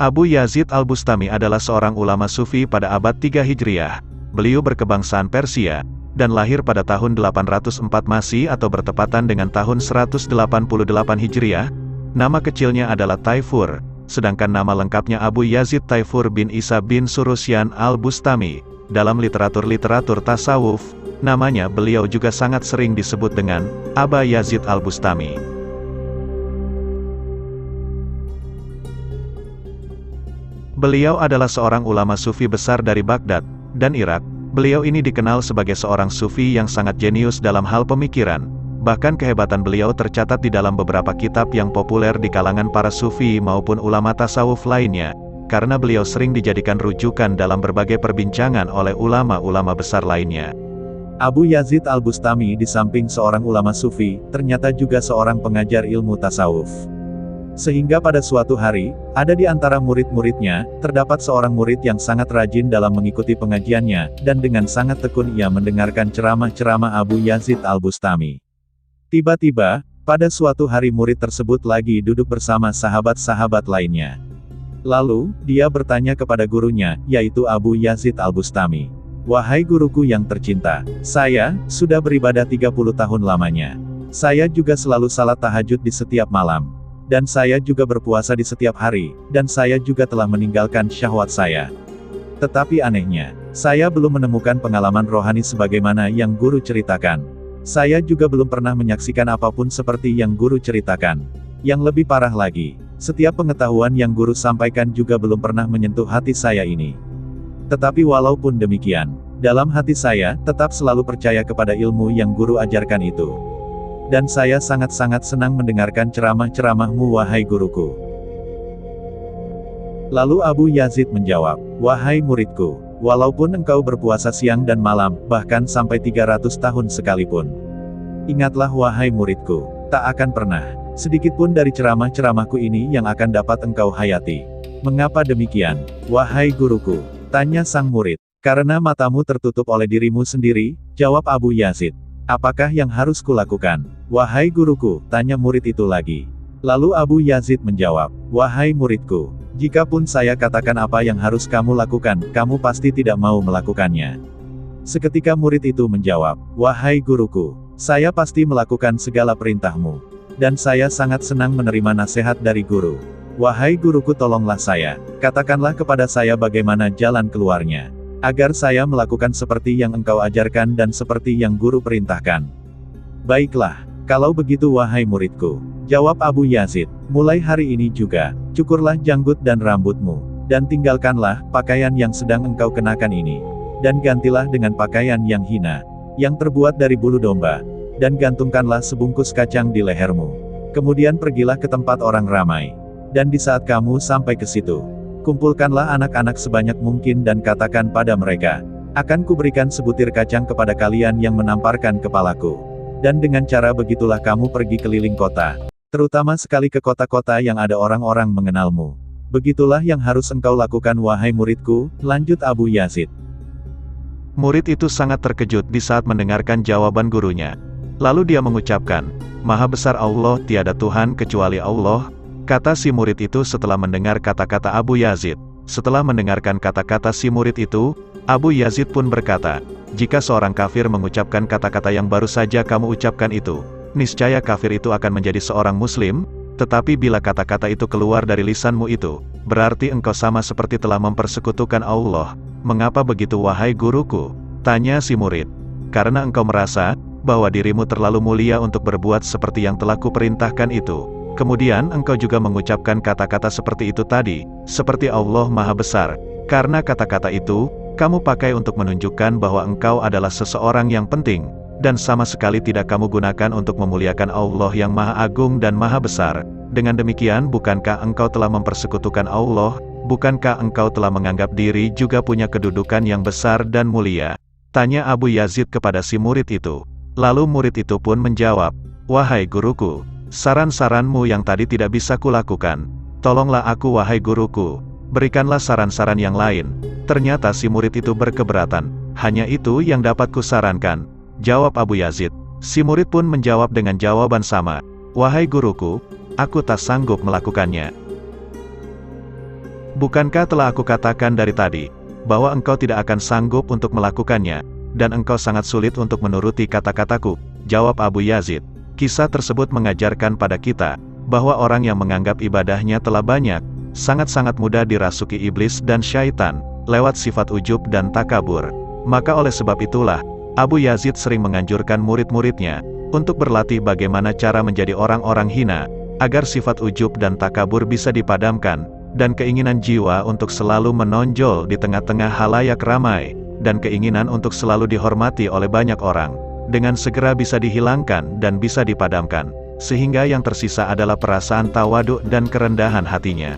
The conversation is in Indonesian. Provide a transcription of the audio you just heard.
Abu Yazid Al-Bustami adalah seorang ulama sufi pada abad 3 Hijriah. Beliau berkebangsaan Persia, dan lahir pada tahun 804 Masehi atau bertepatan dengan tahun 188 Hijriah. Nama kecilnya adalah Taifur, sedangkan nama lengkapnya Abu Yazid Taifur bin Isa bin Surusyan Al-Bustami. Dalam literatur tasawuf, namanya beliau juga sangat sering disebut dengan Aba Yazid Al-Bustami. Beliau adalah seorang ulama sufi besar dari Baghdad dan Irak. Beliau ini dikenal sebagai seorang sufi yang sangat jenius dalam hal pemikiran. Bahkan kehebatan beliau tercatat di dalam beberapa kitab yang populer di kalangan para sufi maupun ulama tasawuf lainnya, karena beliau sering dijadikan rujukan dalam berbagai perbincangan oleh ulama-ulama besar lainnya. Abu Yazid Al-Bustami di samping seorang ulama sufi, ternyata juga seorang pengajar ilmu tasawuf. Sehingga pada suatu hari, ada di antara murid-muridnya, terdapat seorang murid yang sangat rajin dalam mengikuti pengajiannya, dan dengan sangat tekun ia mendengarkan ceramah-ceramah Abu Yazid Al-Bustami. Tiba-tiba, pada suatu hari murid tersebut lagi duduk bersama sahabat-sahabat lainnya. Lalu, dia bertanya kepada gurunya, yaitu Abu Yazid Al-Bustami. "Wahai guruku yang tercinta, saya sudah beribadah 30 tahun lamanya. Saya juga selalu salat tahajud di setiap malam. Dan saya juga berpuasa di setiap hari, dan saya juga telah meninggalkan syahwat saya. Tetapi anehnya, saya belum menemukan pengalaman rohani sebagaimana yang guru ceritakan. Saya juga belum pernah menyaksikan apapun seperti yang guru ceritakan. Yang lebih parah lagi, setiap pengetahuan yang guru sampaikan juga belum pernah menyentuh hati saya ini. Tetapi walaupun demikian, dalam hati saya tetap selalu percaya kepada ilmu yang guru ajarkan itu. Dan saya sangat-sangat senang mendengarkan ceramah-ceramahmu wahai guruku." Lalu Abu Yazid menjawab, "Wahai muridku, walaupun engkau berpuasa siang dan malam, bahkan sampai 300 tahun sekalipun. Ingatlah wahai muridku, tak akan pernah sedikitpun dari ceramah-ceramahku ini yang akan dapat engkau hayati." "Mengapa demikian, wahai guruku?" tanya sang murid. "Karena matamu tertutup oleh dirimu sendiri," jawab Abu Yazid. "Apakah yang harus kulakukan, wahai guruku?" tanya murid itu lagi. Lalu Abu Yazid menjawab, "Wahai muridku, jikapun saya katakan apa yang harus kamu lakukan, kamu pasti tidak mau melakukannya." Seketika murid itu menjawab, "Wahai guruku, saya pasti melakukan segala perintahmu. Dan saya sangat senang menerima nasihat dari guru. Wahai guruku, tolonglah saya, katakanlah kepada saya bagaimana jalan keluarnya, agar saya melakukan seperti yang engkau ajarkan dan seperti yang guru perintahkan." "Baiklah, kalau begitu wahai muridku," jawab Abu Yazid, "mulai hari ini juga, cukurlah janggut dan rambutmu, dan tinggalkanlah pakaian yang sedang engkau kenakan ini, dan gantilah dengan pakaian yang hina, yang terbuat dari bulu domba, dan gantungkanlah sebungkus kacang di lehermu. Kemudian pergilah ke tempat orang ramai, dan di saat kamu sampai ke situ, kumpulkanlah anak-anak sebanyak mungkin dan katakan pada mereka, akan kuberikan sebutir kacang kepada kalian yang menamparkan kepalaku. Dan dengan cara begitulah kamu pergi keliling kota, terutama sekali ke kota-kota yang ada orang-orang mengenalmu. Begitulah yang harus engkau lakukan wahai muridku," lanjut Abu Yazid. Murid itu sangat terkejut di saat mendengarkan jawaban gurunya. Lalu dia mengucapkan, "Maha besar Allah, tiada Tuhan kecuali Allah," kata si murid itu setelah mendengar kata-kata Abu Yazid. Setelah mendengarkan kata-kata si murid itu, Abu Yazid pun berkata, "Jika seorang kafir mengucapkan kata-kata yang baru saja kamu ucapkan itu, niscaya kafir itu akan menjadi seorang muslim, tetapi bila kata-kata itu keluar dari lisanmu itu, berarti engkau sama seperti telah mempersekutukan Allah." "Mengapa begitu wahai guruku?" tanya si murid. "Karena engkau merasa bahwa dirimu terlalu mulia untuk berbuat seperti yang telah kuperintahkan itu. Kemudian engkau juga mengucapkan kata-kata seperti itu tadi, seperti Allah Maha Besar. Karena kata-kata itu, kamu pakai untuk menunjukkan bahwa engkau adalah seseorang yang penting, dan sama sekali tidak kamu gunakan untuk memuliakan Allah yang Maha Agung dan Maha Besar. Dengan demikian bukankah engkau telah mempersekutukan Allah? Bukankah engkau telah menganggap diri juga punya kedudukan yang besar dan mulia?" tanya Abu Yazid kepada si murid itu. Lalu murid itu pun menjawab, "Wahai guruku, saran-saranmu yang tadi tidak bisa kulakukan. Tolonglah aku wahai guruku, berikanlah saran-saran yang lain." Ternyata si murid itu berkeberatan. "Hanya itu yang dapat kusarankan," jawab Abu Yazid. Si murid pun menjawab dengan jawaban sama, "Wahai guruku, aku tak sanggup melakukannya." Bukankah telah aku katakan dari tadi, bahwa engkau tidak akan sanggup untuk melakukannya, dan engkau sangat sulit untuk menuruti kata-kataku, jawab Abu Yazid. Kisah tersebut mengajarkan pada kita, bahwa orang yang menganggap ibadahnya telah banyak, sangat-sangat mudah dirasuki iblis dan syaitan, lewat sifat ujub dan takabur. Maka oleh sebab itulah, Abu Yazid sering menganjurkan murid-muridnya, untuk berlatih bagaimana cara menjadi orang-orang hina, agar sifat ujub dan takabur bisa dipadamkan, dan keinginan jiwa untuk selalu menonjol di tengah-tengah halayak ramai, dan keinginan untuk selalu dihormati oleh banyak orang, dengan segera bisa dihilangkan dan bisa dipadamkan, sehingga yang tersisa adalah perasaan tawaduk dan kerendahan hatinya.